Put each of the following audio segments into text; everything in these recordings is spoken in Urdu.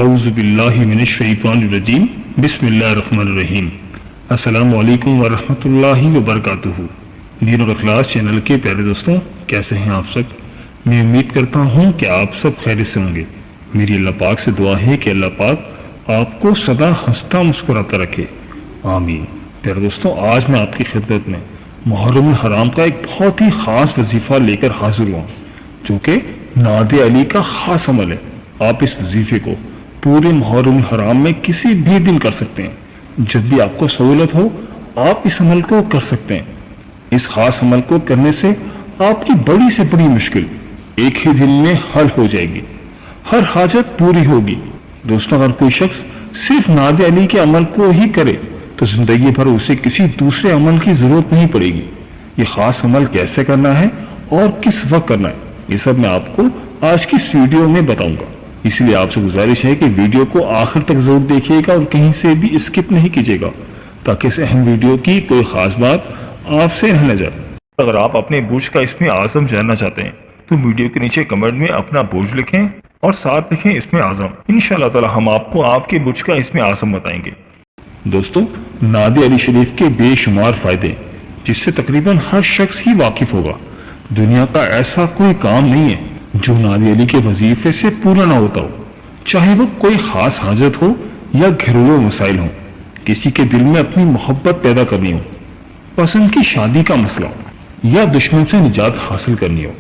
اعوذ باللہ من الشیطان الرجیم بسم اللہ الرحمن الرحیم السلام علیکم ورحمۃ اللہ وبرکاتہ۔ دین اور اخلاص چینل کے پیارے دوستوں، کیسے ہیں آپ سب؟ میں امید کرتا ہوں کہ آپ سب خیریت سے ہوں گے۔ میری اللہ پاک سے دعا ہے کہ اللہ پاک آپ کو سدا ہنستا مسکراتا رکھے، آمین۔ پیارے دوستوں، آج میں آپ کی خدمت میں محرم الحرام کا ایک بہت ہی خاص وظیفہ لے کر حاضر ہوا، جو کہ ناد علی کا خاص عمل ہے۔ آپ اس وظیفے کو پورے محرم الحرام میں کسی بھی دن کر سکتے ہیں، جب بھی آپ کو سہولت ہو آپ اس عمل کو کر سکتے ہیں۔ اس خاص عمل کو کرنے سے آپ کی بڑی سے بڑی مشکل ایک ہی دن میں حل ہو جائے گی، ہر حاجت پوری ہوگی۔ دوستوں، اگر کوئی شخص صرف ناد علی کے عمل کو ہی کرے تو زندگی بھر اسے کسی دوسرے عمل کی ضرورت نہیں پڑے گی۔ یہ خاص عمل کیسے کرنا ہے اور کس وقت کرنا ہے، یہ سب میں آپ کو آج کی اس ویڈیو میں بتاؤں گا۔ اس لیے آپ سے گزارش ہے کہ ویڈیو کو آخر تک ضرور دیکھیے گا اور کہیں سے بھی اسکپ نہیں کیجیے گا، تاکہ اس اہم ویڈیو کی کوئی خاص بات آپ سے نہ جائے۔ اگر آپ اپنے برج کا اسم اعظم جاننا چاہتے ہیں تو ویڈیو کے نیچے کمنٹ میں اپنا برج لکھیں اور ساتھ لکھیں اسم اعظم۔ انشاءاللہ تعالی ہم آپ کو آپ کے برج کا اسم اعظم بتائیں گے۔ دوستوں، ناد علی شریف کے بے شمار فائدے جس سے تقریباً ہر شخص ہی واقف ہوگا۔ دنیا کا ایسا کوئی کام نہیں ہے جو ناد علی کے وظیفے سے پورا نہ ہوتا ہو، چاہے وہ کوئی خاص حاجت ہو یا گھریلو مسائل ہوں، کسی کے دل میں اپنی محبت پیدا کرنی ہو، پسند کی شادی کا مسئلہ ہو یا دشمن سے نجات حاصل کرنی ہو،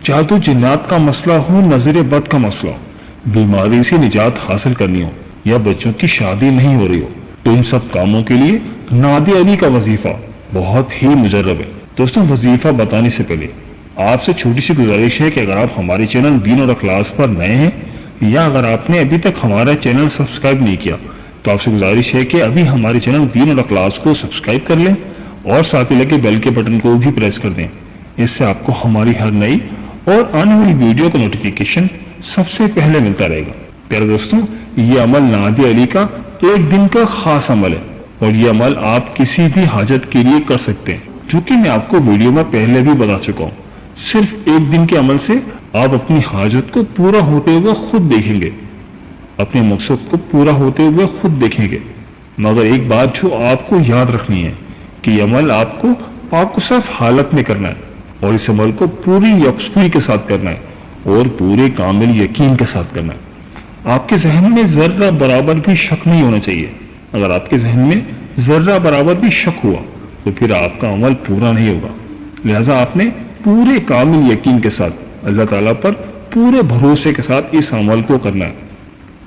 جادو جنات کا مسئلہ ہو، نظر بد کا مسئلہ ہو، بیماری سے نجات حاصل کرنی ہو یا بچوں کی شادی نہیں ہو رہی ہو، تو ان سب کاموں کے لیے ناد علی کا وظیفہ بہت ہی مجرب ہے۔ دوستوں، وظیفہ بتانے سے پہلے آپ سے چھوٹی سی گزارش ہے کہ اگر آپ ہمارے چینل دین اور اخلاص پر نئے ہیں یا اگر آپ نے ابھی تک ہمارا چینل سبسکرائب نہیں کیا تو آپ سے گزارش ہے کہ ابھی ہمارے چینل دین اور اخلاص کو سبسکرائب کر لیں اور ساتھ ہی لگے بیل کے بٹن کو بھی پریس کر دیں۔ اس سے آپ کو ہماری ہر نئی اور آنے والی ویڈیو کا نوٹیفیکیشن سب سے پہلے ملتا رہے گا۔ پیارے دوستوں، یہ عمل ناد علی کا ایک دن کا خاص عمل ہے اور یہ عمل آپ کسی بھی حاجت کے لیے کر سکتے ہیں، جو کہ میں آپ کو ویڈیو میں پہلے بھی بتا چکا ہوں۔ صرف ایک دن کے عمل سے آپ اپنی حاجت کو پورا ہوتے ہوئے خود دیکھیں گے، اپنے مقصد کو پورا ہوتے ہوئے خود دیکھیں گے۔ مگر ایک بات جو آپ کو یاد رکھنی ہے کہ یہ عمل آپ کو پاک و صاف حالت میں کرنا ہے اور اس عمل کو پوری یکسوئی کے ساتھ کرنا ہے اور پورے کامل یقین کے ساتھ کرنا ہے۔ آپ کے ذہن میں ذرہ برابر بھی شک نہیں ہونا چاہیے۔ اگر آپ کے ذہن میں ذرہ برابر بھی شک ہوا تو پھر آپ کا عمل پورا نہیں ہوگا۔ لہذا آپ نے پورے کامل یقین کے ساتھ اللہ تعالیٰ پر پورے بھروسے کے ساتھ اس عمل کو کرنا ہے۔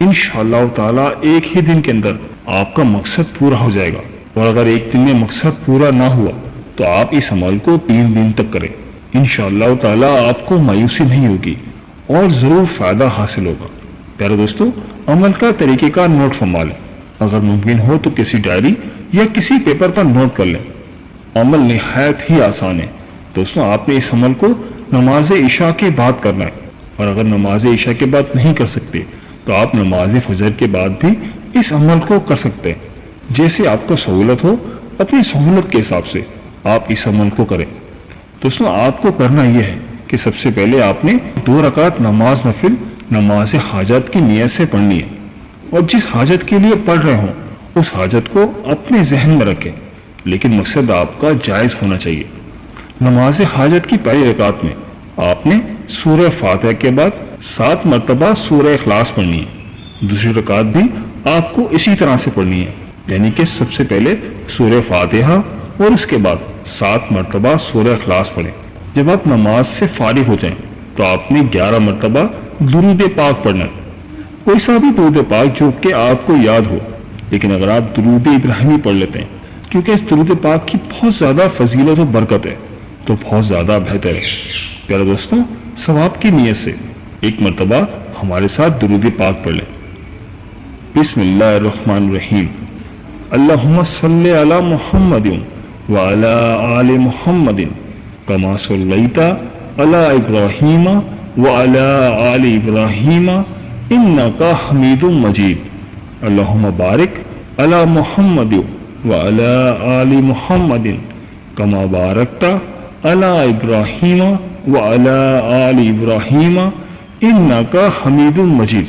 انشاءاللہ تعالیٰ ایک ہی دن کے اندر آپ کا مقصد پورا ہو جائے گا، اور اگر ایک دن میں مقصد پورا نہ ہوا تو آپ اس عمل کو 3 دن تک کریں۔ انشاءاللہ تعالیٰ آپ کو مایوسی نہیں ہوگی اور ضرور فائدہ حاصل ہوگا۔ پیارے دوستوں، عمل کا طریقہ کار نوٹ فرما لیں، اگر ممکن ہو تو کسی ڈائری یا کسی پیپر پر نوٹ کر لیں۔ عمل نہایت ہی آسان ہے۔ دوستوں، آپ نے اس عمل کو نماز عشاء کے بعد کرنا ہے، اور اگر نماز عشاء کے بعد نہیں کر سکتے تو آپ نماز فجر کے بعد بھی اس عمل کو کر سکتے ہیں۔ جیسے آپ کو سہولت ہو، اپنی سہولت کے حساب سے آپ اس عمل کو کریں۔ دوستوں، آپ کو کرنا یہ ہے کہ سب سے پہلے آپ نے 2 رکعت نماز نفل نماز حاجت کی نیت سے پڑھنی ہے، اور جس حاجت کے لیے پڑھ رہے ہوں اس حاجت کو اپنے ذہن میں رکھیں، لیکن مقصد آپ کا جائز ہونا چاہیے۔ نماز حاجت کی پہلی رکعت میں آپ نے سورہ فاتحہ کے بعد 7 مرتبہ سورہ اخلاص پڑھنی ہے۔ دوسری رکعت بھی آپ کو اسی طرح سے پڑھنی ہے، یعنی کہ سب سے پہلے سورہ فاتحہ اور اس کے بعد 7 مرتبہ سورہ اخلاص پڑھیں۔ جب آپ نماز سے فارغ ہو جائیں تو آپ نے 11 مرتبہ درود پاک پڑھنا ہے، کوئی سا بھی درود پاک جو کہ آپ کو یاد ہو، لیکن اگر آپ درود ابراہیمی پڑھ لیتے ہیں کیونکہ اس درود پاک کی بہت زیادہ فضیلت و برکت ہے تو بہت زیادہ بہتر ہے۔ پیارے دوستوں، ثواب کی نیت سے ایک مرتبہ ہمارے ساتھ درود پاک پڑھ لیں۔ بسم اللہ الرحمن الرحیم، اللہم صلی علی محمد وعلی آل محمد کما صلیت علی ابراہیم وعلی آل ابراہیم انک حمید مجید، اللہم بارک علی محمد وعلی آل محمد کما بارکت علی ابراہیم وعلی آل ابراہیم انک حمید مجید۔